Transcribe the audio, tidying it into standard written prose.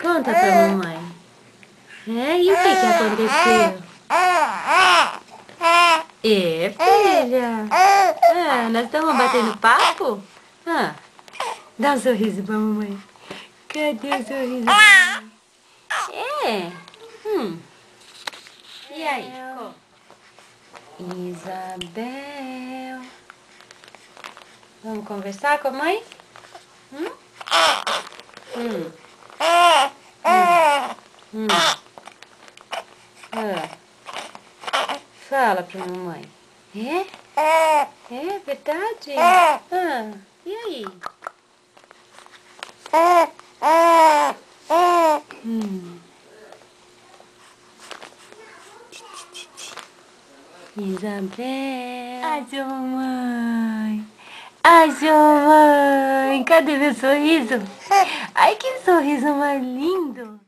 Conta pra mamãe. E o que aconteceu? Filha. Nós estamos batendo papo? Dá um sorriso pra mamãe. Cadê o sorriso pra mamãe? E aí? Isabel. Vamos conversar com a mãe? Fala pra mamãe. É verdade? E aí? Isabel. Ai, sua mamãe. Ai, sua mãe. Cadê meu sorriso? Ai, que sorriso mais lindo.